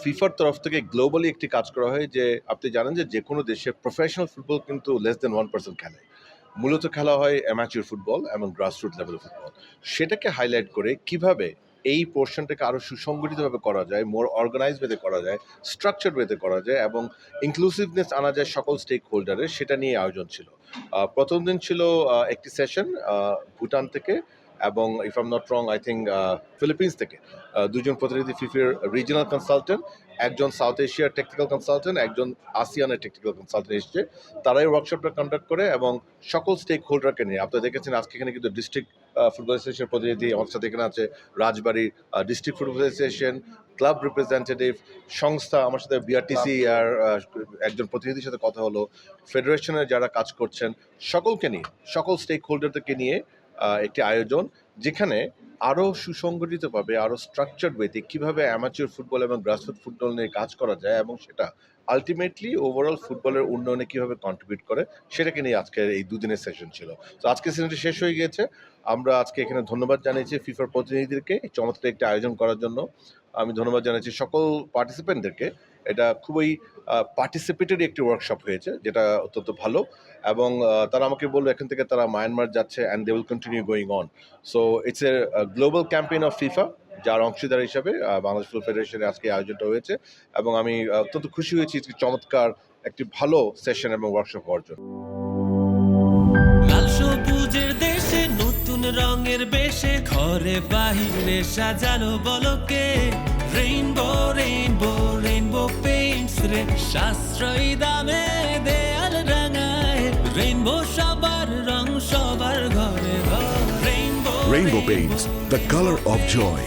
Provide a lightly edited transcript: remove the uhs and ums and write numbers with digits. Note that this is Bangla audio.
ফিফার তরফ থেকে গ্লোবালি একটি কাজ করা হয় যে আপনি জানেন যে কোনো দেশে প্রফেশনাল ফুটবল কিন্তু লেস দেন 1% খেলে। মূলত খেলা হয় অ্যামাচুর ফুটবল এবং গ্রাসরুট লেভেলের ফুটবল। সেটাকে হাইলাইট করে কিভাবে এই পোর্শনটাকে আরও সুসংগঠিতভাবে করা যায়, মোর অর্গানাইজ ওয়েতে করা যায়, স্ট্রাকচারড ওয়েতে করা যায় এবং ইনক্লুসিভনেস আনা যায় সকল স্টেক হোল্ডারের, সেটা নিয়ে আয়োজন ছিল। প্রথম দিন ছিল একটি সেশন ভুটান থেকে এবং if I'm not wrong I think Philippines থেকে দুজন প্রতিনিধি ফিফির রিজিনাল কনসালটেন্ট, একজন সাউথ এশিয়ার টেকনিক্যাল কনসালটেন্ট, একজন আসিয়ানের টেকনিক্যাল কনসালটেন্ট এসছে। তারাই ওয়ার্কশপটা কন্ডাক্ট করে এবং সকল স্টেক হোল্ডারকে নিয়ে, আপনারা দেখেছেন আজকে এখানে কিন্তু ডিস্ট্রিক্ট ফুটবল অ্যাসোসিয়েশনের প্রতিনিধি আমার সাথে এখানে আছে, রাজবাড়ির district football association, club representative, সংস্থা, আমার সাথে বিআরটিসি আর একজন প্রতিনিধির সাথে কথা হলো, ফেডারেশনের যারা কাজ করছেন সকলকে নিয়ে, সকল স্টেক হোল্ডারদেরকে নিয়ে একটি আয়োজন, যেখানে আরও সুসংগঠিতভাবে, আরও স্ট্রাকচার্ড ওয়েতে কীভাবে অ্যামাচুর ফুটবল এবং গ্রাসরুট ফুটবল নিয়ে কাজ করা যায় এবং সেটা আলটিমেটলি ওভারঅল ফুটবলের উন্নয়নে কীভাবে কন্ট্রিবিউট করে, সেটাকে নিয়ে আজকের এই দুদিনের সেশন ছিল। তো আজকের সেশনটি শেষ হয়ে গিয়েছে। আমরা আজকে এখানে ধন্যবাদ জানিয়েছি ফিফার প্রতিনিধিদেরকে এই চমৎকার একটি আয়োজন করার জন্য। আমি ধন্যবাদ জানাচ্ছি সকল পার্টিসিপেন্টদেরকে। এটা খুবই পার্টিসিপেটরি একটি ওয়ার্কশপ হয়েছে, যেটা অত্যন্ত ভালো। এবং তারা আমাকে বললো এখান থেকে তারা মায়ানমার যাচ্ছে and they will continue going on. So it's a global campaign of FIFA, যার অংশীদার হিসাবে বাংলাদেশ ফুটবল ফেডারেশনে আজকে আয়োজনটা হয়েছে এবং আমি অত্যন্ত খুশি হয়েছি চমৎকার একটি ভালো সেশন এবং ওয়ার্কশপ হওয়ার জন্য। লাল সবুজের দেশে নতুন রঙের বেশে ঘরে বাহিরে সাজানো বলকে রেইনবো রেইনবো রেইনবো পেইন্টস রে সাশ্রয়ী দামে দেয়াল রাঙায় রেইনবো সবার রং সবার ঘরে ঘরে rainbow Rainbow Paints, the color of joy.